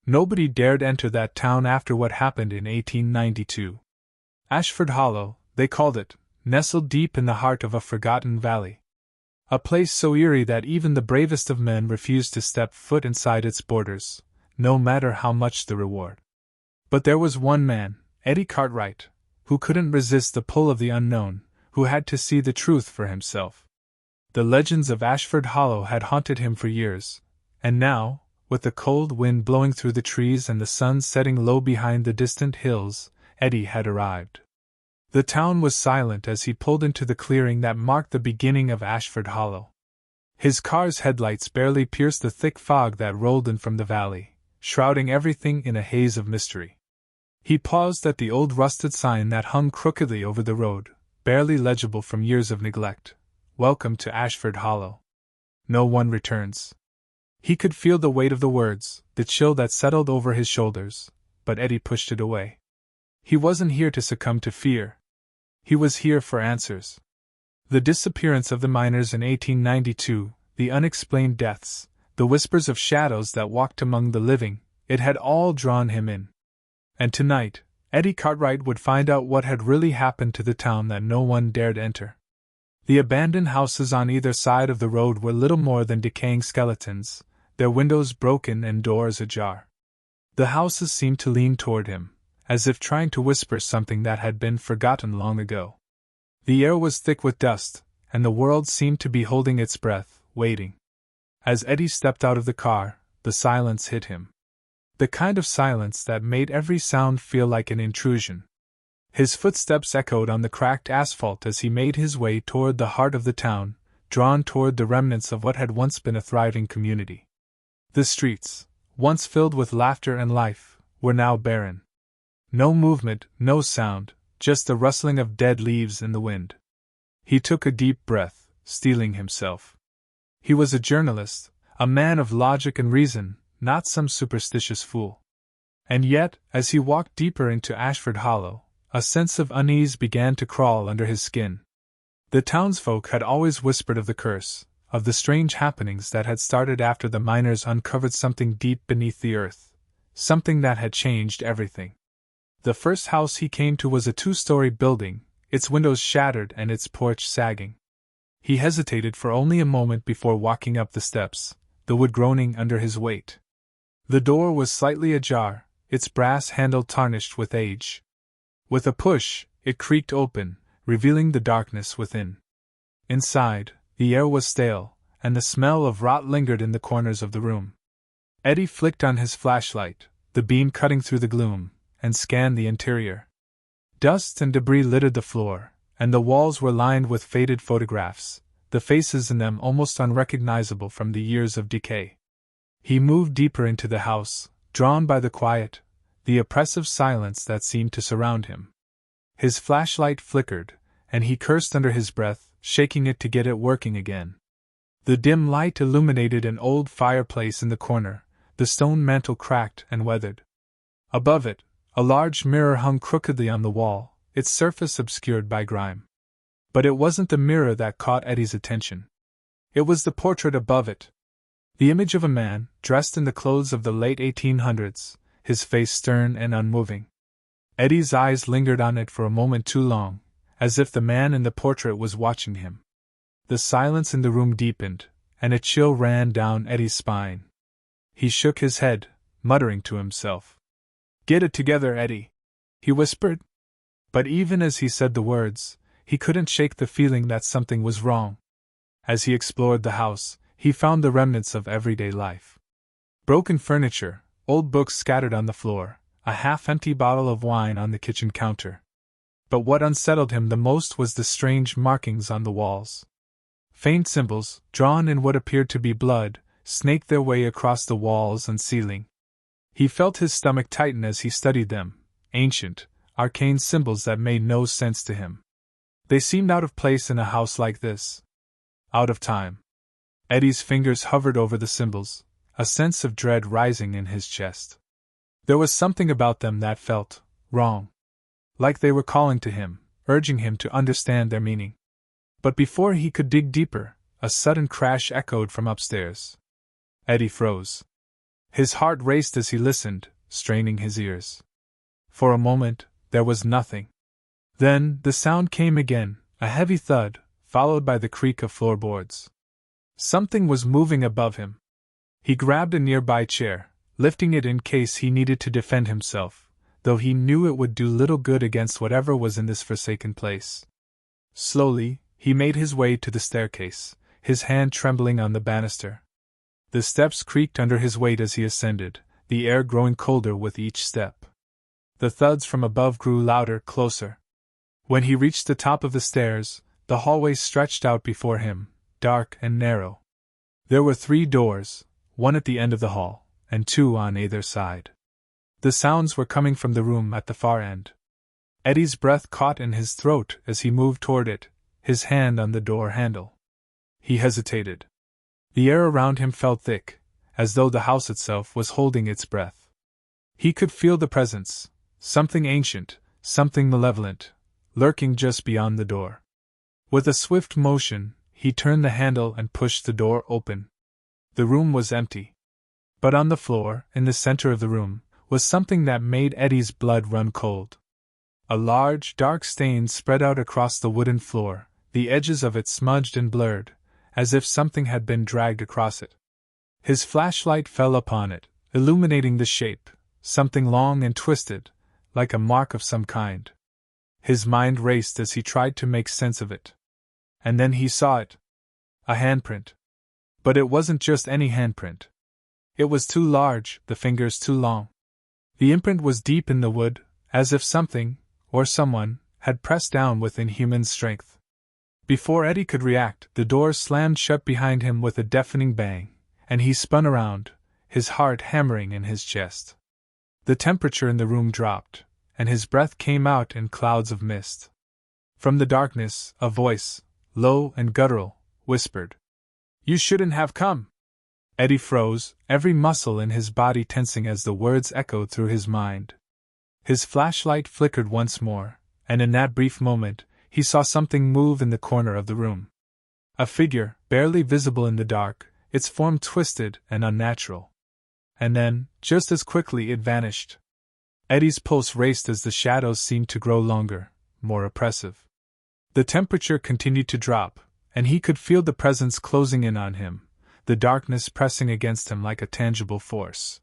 Nobody dared enter that town after what happened in 1892. Ashford Hollow, they called it, nestled deep in the heart of a forgotten valley. A place so eerie that even the bravest of men refused to step foot inside its borders, no matter how much the reward. But there was one man, Eddie Cartwright, who couldn't resist the pull of the unknown, who had to see the truth for himself. The legends of Ashford Hollow had haunted him for years, and now, with the cold wind blowing through the trees and the sun setting low behind the distant hills, Eddie had arrived. The town was silent as he pulled into the clearing that marked the beginning of Ashford Hollow. His car's headlights barely pierced the thick fog that rolled in from the valley, shrouding everything in a haze of mystery. He paused at the old rusted sign that hung crookedly over the road, barely legible from years of neglect. "Welcome to Ashford Hollow. No one returns." He could feel the weight of the words, the chill that settled over his shoulders, but Eddie pushed it away. He wasn't here to succumb to fear. He was here for answers. The disappearance of the miners in 1892, the unexplained deaths, the whispers of shadows that walked among the living, it had all drawn him in. And tonight, Eddie Cartwright would find out what had really happened to the town that no one dared enter. The abandoned houses on either side of the road were little more than decaying skeletons, their windows broken and doors ajar. The houses seemed to lean toward him, as if trying to whisper something that had been forgotten long ago. The air was thick with dust, and the world seemed to be holding its breath, waiting. As Eddie stepped out of the car, the silence hit him. The kind of silence that made every sound feel like an intrusion. His footsteps echoed on the cracked asphalt as he made his way toward the heart of the town, drawn toward the remnants of what had once been a thriving community. The streets, once filled with laughter and life, were now barren. No movement, no sound, just the rustling of dead leaves in the wind. He took a deep breath, steeling himself. He was a journalist, a man of logic and reason, not some superstitious fool. And yet, as he walked deeper into Ashford Hollow, a sense of unease began to crawl under his skin. The townsfolk had always whispered of the curse, of the strange happenings that had started after the miners uncovered something deep beneath the earth, something that had changed everything. The first house he came to was a 2-story building, its windows shattered and its porch sagging. He hesitated for only a moment before walking up the steps, the wood groaning under his weight. The door was slightly ajar, its brass handle tarnished with age. With a push, it creaked open, revealing the darkness within. Inside, the air was stale, and the smell of rot lingered in the corners of the room. Eddie flicked on his flashlight, the beam cutting through the gloom, and scanned the interior. Dust and debris littered the floor, and the walls were lined with faded photographs, the faces in them almost unrecognizable from the years of decay. He moved deeper into the house, drawn by the quiet, the oppressive silence that seemed to surround him. His flashlight flickered, and he cursed under his breath, shaking it to get it working again. The dim light illuminated an old fireplace in the corner, the stone mantel cracked and weathered. Above it, a large mirror hung crookedly on the wall, its surface obscured by grime. But it wasn't the mirror that caught Eddie's attention. It was the portrait above it. The image of a man, dressed in the clothes of the late 1800s, his face stern and unmoving. Eddie's eyes lingered on it for a moment too long, as if the man in the portrait was watching him. The silence in the room deepened, and a chill ran down Eddie's spine. He shook his head, muttering to himself. "Get it together, Eddie," he whispered. But even as he said the words, he couldn't shake the feeling that something was wrong. As he explored the house, he found the remnants of everyday life. Broken furniture, old books scattered on the floor, a half-empty bottle of wine on the kitchen counter. But what unsettled him the most was the strange markings on the walls. Faint symbols, drawn in what appeared to be blood, snaked their way across the walls and ceiling. He felt his stomach tighten as he studied them, ancient, arcane symbols that made no sense to him. They seemed out of place in a house like this. Out of time. Eddie's fingers hovered over the symbols, a sense of dread rising in his chest. There was something about them that felt wrong. Like they were calling to him, urging him to understand their meaning. But before he could dig deeper, a sudden crash echoed from upstairs. Eddie froze. His heart raced as he listened, straining his ears. For a moment, there was nothing. Then, the sound came again, a heavy thud, followed by the creak of floorboards. Something was moving above him. He grabbed a nearby chair, lifting it in case he needed to defend himself, though he knew it would do little good against whatever was in this forsaken place. Slowly, he made his way to the staircase, his hand trembling on the banister. The steps creaked under his weight as he ascended, the air growing colder with each step. The thuds from above grew louder, closer. When he reached the top of the stairs, the hallway stretched out before him, dark and narrow. There were 3 doors, one at the end of the hall, and 2 on either side. The sounds were coming from the room at the far end. Eddie's breath caught in his throat as he moved toward it, his hand on the door handle. He hesitated. The air around him felt thick, as though the house itself was holding its breath. He could feel the presence, something ancient, something malevolent, lurking just beyond the door. With a swift motion, he turned the handle and pushed the door open. The room was empty. But on the floor, in the center of the room, was something that made Eddie's blood run cold. A large, dark stain spread out across the wooden floor, the edges of it smudged and blurred, as if something had been dragged across it. His flashlight fell upon it, illuminating the shape, something long and twisted, like a mark of some kind. His mind raced as he tried to make sense of it. And then he saw it. A handprint. But it wasn't just any handprint. It was too large, the fingers too long. The imprint was deep in the wood, as if something, or someone, had pressed down with inhuman strength. Before Eddie could react, the door slammed shut behind him with a deafening bang, and he spun around, his heart hammering in his chest. The temperature in the room dropped, and his breath came out in clouds of mist. From the darkness, a voice, low and guttural, whispered, "You shouldn't have come." Eddie froze, every muscle in his body tensing as the words echoed through his mind. His flashlight flickered once more, and in that brief moment, he saw something move in the corner of the room. A figure, barely visible in the dark, its form twisted and unnatural. And then, just as quickly it vanished. Eddie's pulse raced as the shadows seemed to grow longer, more oppressive. The temperature continued to drop, and he could feel the presence closing in on him, the darkness pressing against him like a tangible force.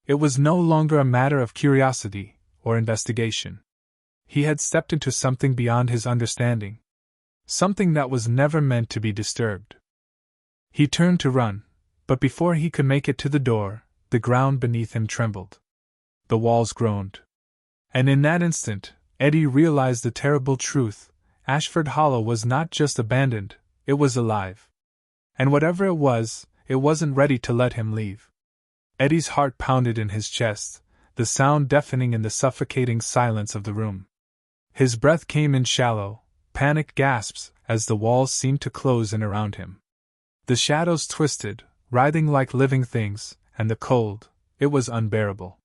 It was no longer a matter of curiosity or investigation. He had stepped into something beyond his understanding. Something that was never meant to be disturbed. He turned to run, but before he could make it to the door, the ground beneath him trembled. The walls groaned. And in that instant, Eddie realized the terrible truth. Ashford Hollow was not just abandoned, it was alive. And whatever it wasn't ready to let him leave. Eddie's heart pounded in his chest, the sound deafening in the suffocating silence of the room. His breath came in shallow, panicked gasps as the walls seemed to close in around him. The shadows twisted, writhing like living things, and the cold, it was unbearable.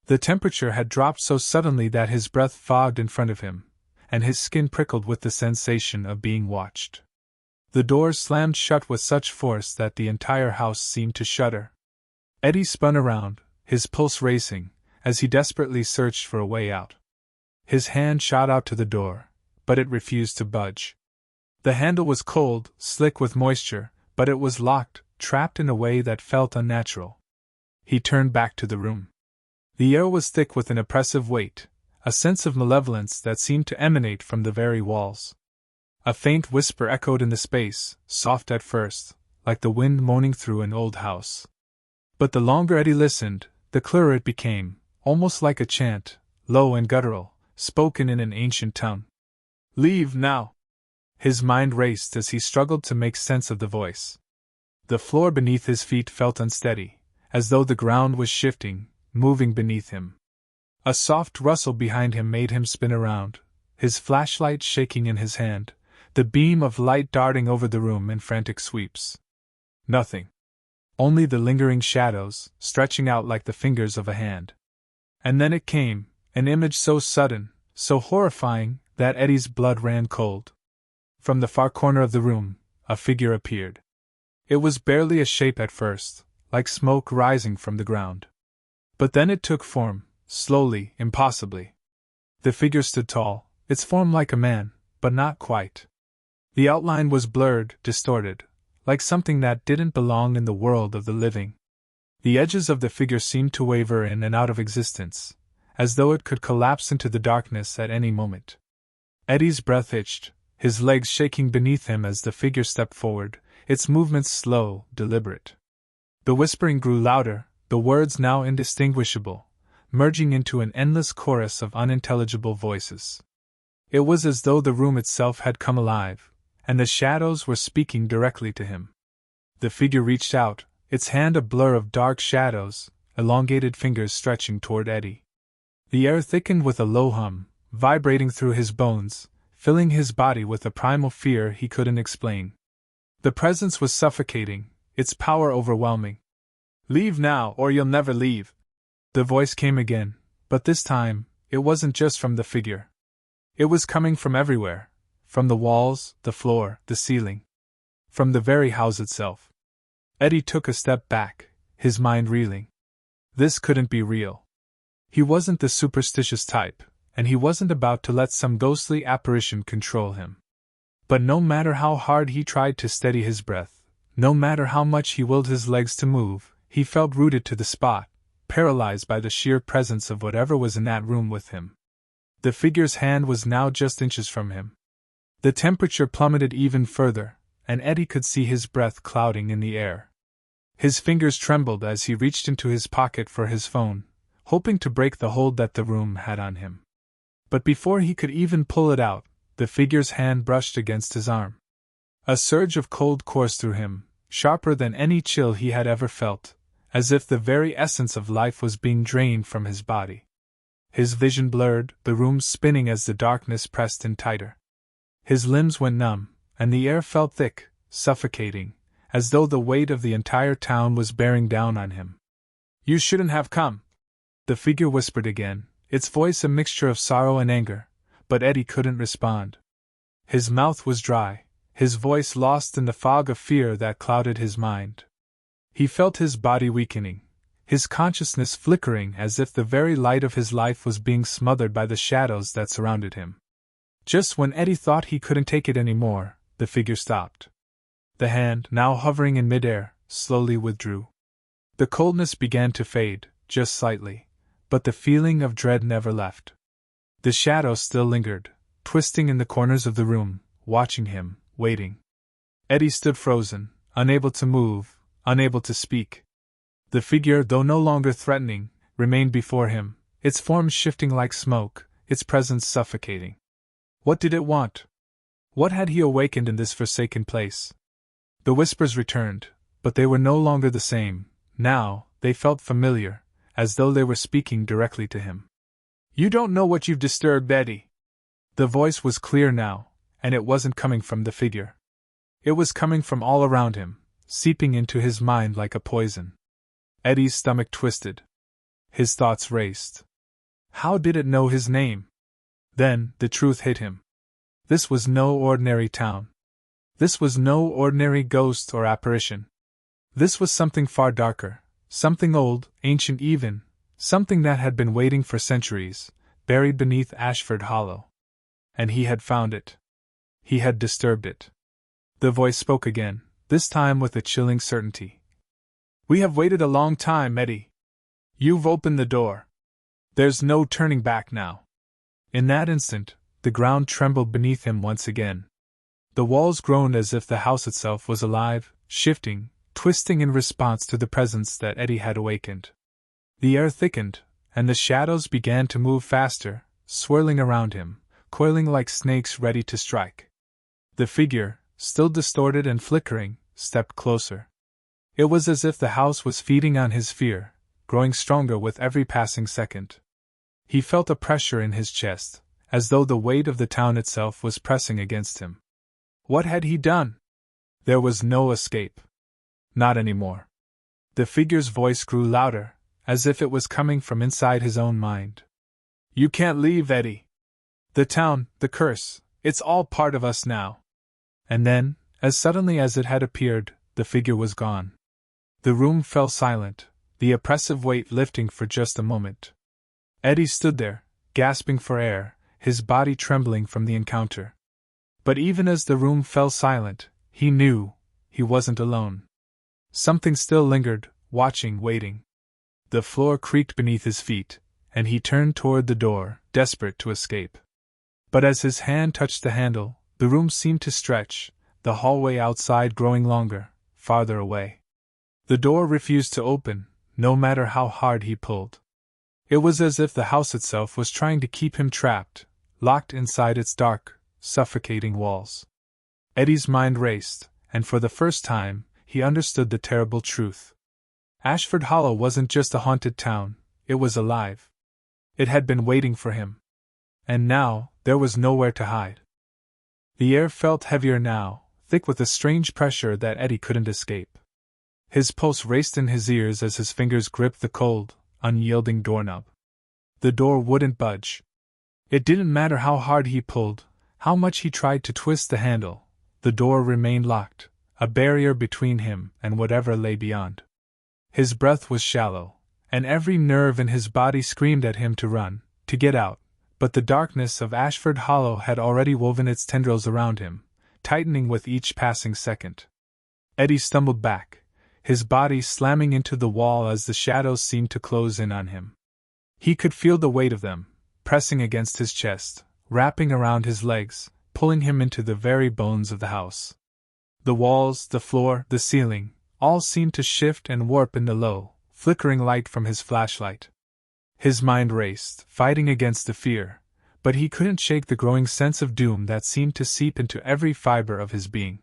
The temperature had dropped so suddenly that his breath fogged in front of him, and his skin prickled with the sensation of being watched. The doors slammed shut with such force that the entire house seemed to shudder. Eddie spun around, his pulse racing, as he desperately searched for a way out. His hand shot out to the door, but it refused to budge. The handle was cold, slick with moisture, but it was locked, trapped in a way that felt unnatural. He turned back to the room. The air was thick with an oppressive weight, a sense of malevolence that seemed to emanate from the very walls. A faint whisper echoed in the space, soft at first, like the wind moaning through an old house. But the longer Eddie listened, the clearer it became, almost like a chant, low and guttural, spoken in an ancient tongue. "Leave now!" His mind raced as he struggled to make sense of the voice. The floor beneath his feet felt unsteady, as though the ground was shifting, moving beneath him. A soft rustle behind him made him spin around, his flashlight shaking in his hand, the beam of light darting over the room in frantic sweeps. Nothing. Only the lingering shadows, stretching out like the fingers of a hand. And then it came, an image so sudden, so horrifying, that Eddie's blood ran cold. From the far corner of the room, a figure appeared. It was barely a shape at first, like smoke rising from the ground. But then it took form, slowly, impossibly. The figure stood tall, its form like a man, but not quite. The outline was blurred, distorted, like something that didn't belong in the world of the living. The edges of the figure seemed to waver in and out of existence, as though it could collapse into the darkness at any moment. Eddie's breath hitched, his legs shaking beneath him as the figure stepped forward, its movements slow, deliberate. The whispering grew louder, the words now indistinguishable, merging into an endless chorus of unintelligible voices. It was as though the room itself had come alive, and the shadows were speaking directly to him. The figure reached out, its hand a blur of dark shadows, elongated fingers stretching toward Eddie. The air thickened with a low hum, vibrating through his bones, filling his body with a primal fear he couldn't explain. The presence was suffocating, its power overwhelming. "Leave now, or you'll never leave." The voice came again, but this time, it wasn't just from the figure. It was coming from everywhere, from the walls, the floor, the ceiling. From the very house itself. Eddie took a step back, his mind reeling. This couldn't be real. He wasn't the superstitious type, and he wasn't about to let some ghostly apparition control him. But no matter how hard he tried to steady his breath, no matter how much he willed his legs to move, he felt rooted to the spot, paralyzed by the sheer presence of whatever was in that room with him. The figure's hand was now just inches from him. The temperature plummeted even further, and Eddie could see his breath clouding in the air. His fingers trembled as he reached into his pocket for his phone, hoping to break the hold that the room had on him. But before he could even pull it out, the figure's hand brushed against his arm. A surge of cold coursed through him, sharper than any chill he had ever felt, as if the very essence of life was being drained from his body. His vision blurred, the room spinning as the darkness pressed in tighter. His limbs went numb, and the air felt thick, suffocating, as though the weight of the entire town was bearing down on him. "You shouldn't have come," the figure whispered again, its voice a mixture of sorrow and anger, but Eddie couldn't respond. His mouth was dry, his voice lost in the fog of fear that clouded his mind. He felt his body weakening, his consciousness flickering as if the very light of his life was being smothered by the shadows that surrounded him. Just when Eddie thought he couldn't take it anymore, the figure stopped. The hand, now hovering in midair, slowly withdrew. The coldness began to fade, just slightly, but the feeling of dread never left. The shadows still lingered, twisting in the corners of the room, watching him, waiting. Eddie stood frozen, unable to move, unable to speak. The figure, though no longer threatening, remained before him, its form shifting like smoke, its presence suffocating. What did it want? What had he awakened in this forsaken place? The whispers returned, but they were no longer the same. Now, they felt familiar, as though they were speaking directly to him. "You don't know what you've disturbed, Eddie." The voice was clear now, and it wasn't coming from the figure. It was coming from all around him, seeping into his mind like a poison. Eddie's stomach twisted. His thoughts raced. How did it know his name? Then, the truth hit him. This was no ordinary town. This was no ordinary ghost or apparition. This was something far darker, something old, ancient even, something that had been waiting for centuries, buried beneath Ashford Hollow. And he had found it. He had disturbed it. The voice spoke again, this time with a chilling certainty. "We have waited a long time, Eddie. You've opened the door. There's no turning back now." In that instant, the ground trembled beneath him once again. The walls groaned as if the house itself was alive, shifting, twisting in response to the presence that Eddie had awakened. The air thickened, and the shadows began to move faster, swirling around him, coiling like snakes ready to strike. The figure, still distorted and flickering, stepped closer. It was as if the house was feeding on his fear, growing stronger with every passing second. He felt a pressure in his chest, as though the weight of the town itself was pressing against him. What had he done? There was no escape. Not anymore. The figure's voice grew louder, as if it was coming from inside his own mind. "You can't leave, Eddie. The town, the curse, it's all part of us now." And then, as suddenly as it had appeared, the figure was gone. The room fell silent, the oppressive weight lifting for just a moment. Eddie stood there, gasping for air, his body trembling from the encounter. But even as the room fell silent, he knew he wasn't alone. Something still lingered, watching, waiting. The floor creaked beneath his feet, and he turned toward the door, desperate to escape. But as his hand touched the handle, the room seemed to stretch, the hallway outside growing longer, farther away. The door refused to open, no matter how hard he pulled. It was as if the house itself was trying to keep him trapped, locked inside its dark, suffocating walls. Eddie's mind raced, and for the first time, he understood the terrible truth. Ashford Hollow wasn't just a haunted town, it was alive. It had been waiting for him. And now, there was nowhere to hide. The air felt heavier now, thick with a strange pressure that Eddie couldn't escape. His pulse raced in his ears as his fingers gripped the cold, unyielding doorknob. The door wouldn't budge. It didn't matter how hard he pulled, how much he tried to twist the handle, the door remained locked, a barrier between him and whatever lay beyond. His breath was shallow, and every nerve in his body screamed at him to run, to get out, but the darkness of Ashford Hollow had already woven its tendrils around him, tightening with each passing second. Eddie stumbled back, his body slamming into the wall as the shadows seemed to close in on him. He could feel the weight of them, pressing against his chest, wrapping around his legs, pulling him into the very bones of the house. The walls, the floor, the ceiling, all seemed to shift and warp in the low, flickering light from his flashlight. His mind raced, fighting against the fear, but he couldn't shake the growing sense of doom that seemed to seep into every fiber of his being.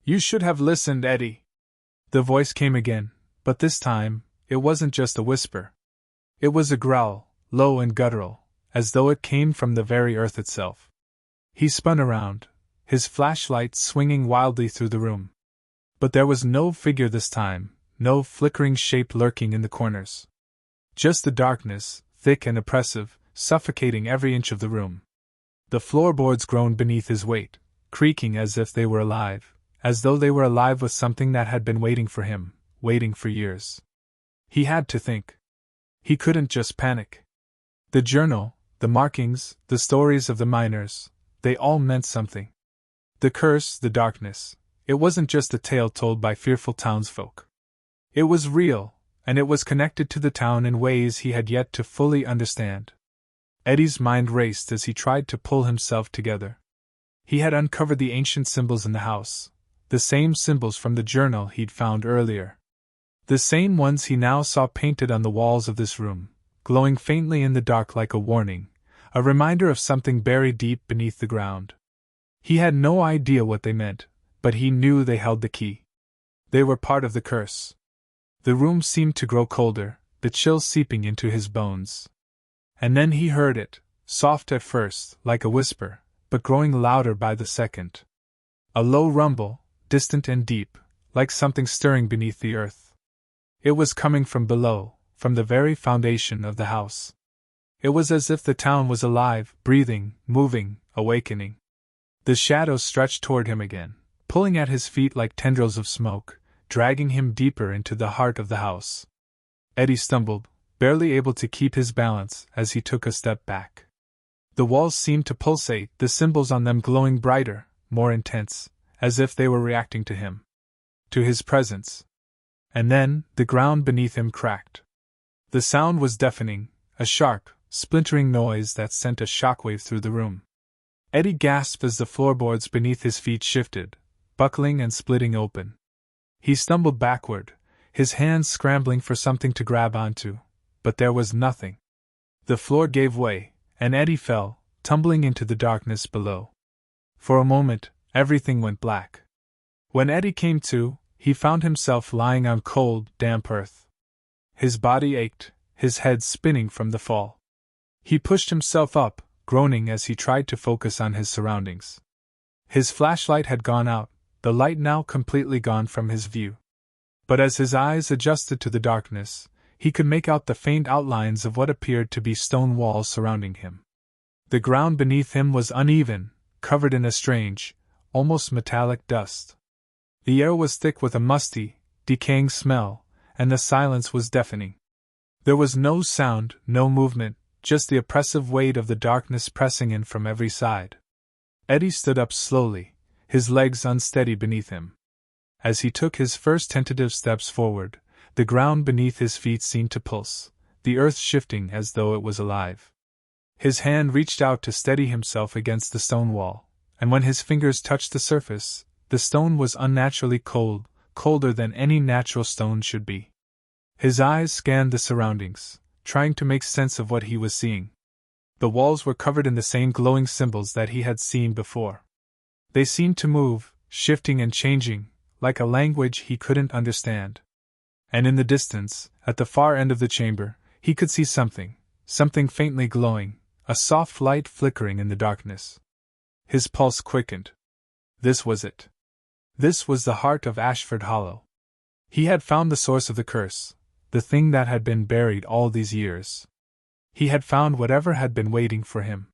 "You should have listened, Eddie." The voice came again, but this time, it wasn't just a whisper. It was a growl, low and guttural, as though it came from the very earth itself. He spun around, his flashlight swinging wildly through the room. But there was no figure this time, no flickering shape lurking in the corners. Just the darkness, thick and oppressive, suffocating every inch of the room. The floorboards groaned beneath his weight, creaking as if they were alive, as though they were alive with something that had been waiting for him, waiting for years. He had to think. He couldn't just panic. The journal, the markings, the stories of the miners, they all meant something. The curse, the darkness, it wasn't just a tale told by fearful townsfolk. It was real, and it was connected to the town in ways he had yet to fully understand. Eddie's mind raced as he tried to pull himself together. He had uncovered the ancient symbols in the house, the same symbols from the journal he'd found earlier. The same ones he now saw painted on the walls of this room, glowing faintly in the dark like a warning, a reminder of something buried deep beneath the ground. He had no idea what they meant, but he knew they held the key. They were part of the curse. The room seemed to grow colder, the chill seeping into his bones. And then he heard it, soft at first, like a whisper, but growing louder by the second. A low rumble, distant and deep, like something stirring beneath the earth. It was coming from below, from the very foundation of the house. It was as if the town was alive, breathing, moving, awakening. The shadows stretched toward him again, pulling at his feet like tendrils of smoke, dragging him deeper into the heart of the house. Eddie stumbled, barely able to keep his balance as he took a step back. The walls seemed to pulsate, the symbols on them glowing brighter, more intense, as if they were reacting to him, to his presence. And then, the ground beneath him cracked. The sound was deafening, a sharp, splintering noise that sent a shockwave through the room. Eddie gasped as the floorboards beneath his feet shifted, buckling and splitting open. He stumbled backward, his hands scrambling for something to grab onto, but there was nothing. The floor gave way, and Eddie fell, tumbling into the darkness below. For a moment, everything went black. When Eddie came to, he found himself lying on cold, damp earth. His body ached, his head spinning from the fall. He pushed himself up, groaning as he tried to focus on his surroundings. His flashlight had gone out, the light now completely gone from his view. But as his eyes adjusted to the darkness, he could make out the faint outlines of what appeared to be stone walls surrounding him. The ground beneath him was uneven, covered in a strange, almost metallic dust. The air was thick with a musty, decaying smell, and the silence was deafening. There was no sound, no movement, just the oppressive weight of the darkness pressing in from every side. Eddie stood up slowly, his legs unsteady beneath him. As he took his first tentative steps forward, the ground beneath his feet seemed to pulse, the earth shifting as though it was alive. His hand reached out to steady himself against the stone wall, and when his fingers touched the surface, the stone was unnaturally cold, colder than any natural stone should be. His eyes scanned the surroundings, trying to make sense of what he was seeing. The walls were covered in the same glowing symbols that he had seen before. They seemed to move, shifting and changing, like a language he couldn't understand. And in the distance, at the far end of the chamber, he could see something faintly glowing, a soft light flickering in the darkness. His pulse quickened. This was it. This was the heart of Ashford Hollow. He had found the source of the curse, the thing that had been buried all these years. He had found whatever had been waiting for him.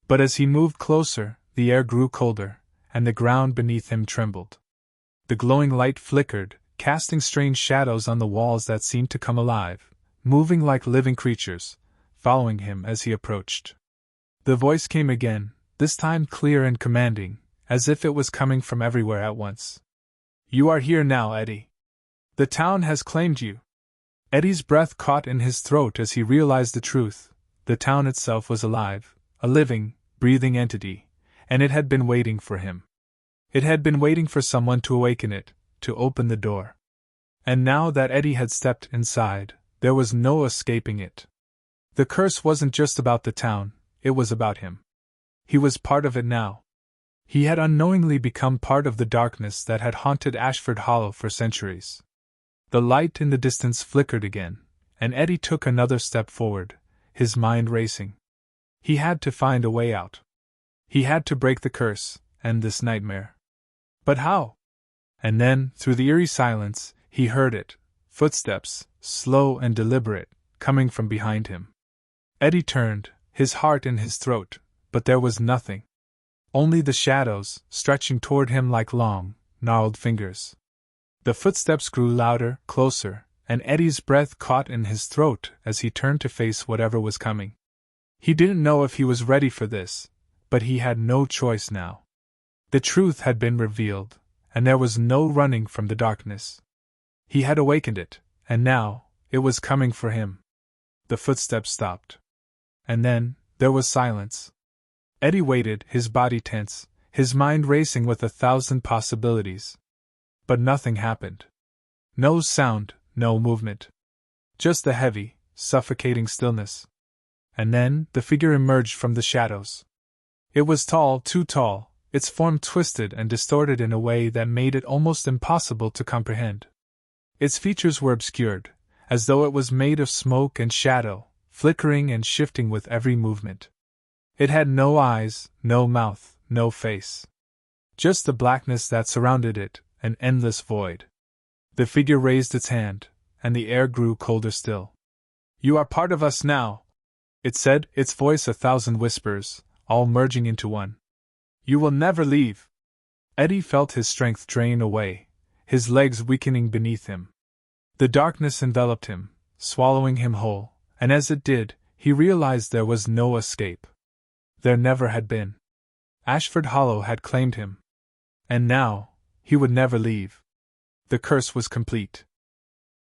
But as he moved closer, the air grew colder, and the ground beneath him trembled. The glowing light flickered, casting strange shadows on the walls that seemed to come alive, moving like living creatures, following him as he approached. The voice came again, this time clear and commanding, as if it was coming from everywhere at once. "You are here now, Eddie. The town has claimed you." Eddie's breath caught in his throat as he realized the truth. The town itself was alive, a living, breathing entity, and it had been waiting for him. It had been waiting for someone to awaken it, to open the door. And now that Eddie had stepped inside, there was no escaping it. The curse wasn't just about the town, it was about him. He was part of it now. He had unknowingly become part of the darkness that had haunted Ashford Hollow for centuries. The light in the distance flickered again, and Eddie took another step forward, his mind racing. He had to find a way out. He had to break the curse, end this nightmare. But how? And then, through the eerie silence, he heard it, footsteps, slow and deliberate, coming from behind him. Eddie turned, his heart in his throat, but there was nothing. Only the shadows, stretching toward him like long, gnarled fingers. The footsteps grew louder, closer, and Eddie's breath caught in his throat as he turned to face whatever was coming. He didn't know if he was ready for this, but he had no choice now. The truth had been revealed, and there was no running from the darkness. He had awakened it, and now, it was coming for him. The footsteps stopped. And then, there was silence. Eddie waited, his body tense, his mind racing with 1,000 possibilities. But nothing happened. No sound, no movement. Just the heavy, suffocating stillness. And then, the figure emerged from the shadows. It was tall, too tall, its form twisted and distorted in a way that made it almost impossible to comprehend. Its features were obscured, as though it was made of smoke and shadow, flickering and shifting with every movement. It had no eyes, no mouth, no face. Just the blackness that surrounded it, an endless void. The figure raised its hand, and the air grew colder still. "You are part of us now," it said, its voice 1,000 whispers, all merging into one. "You will never leave." Eddie felt his strength drain away, his legs weakening beneath him. The darkness enveloped him, swallowing him whole, and as it did, he realized there was no escape. There never had been. Ashford Hollow had claimed him. And now, he would never leave. The curse was complete.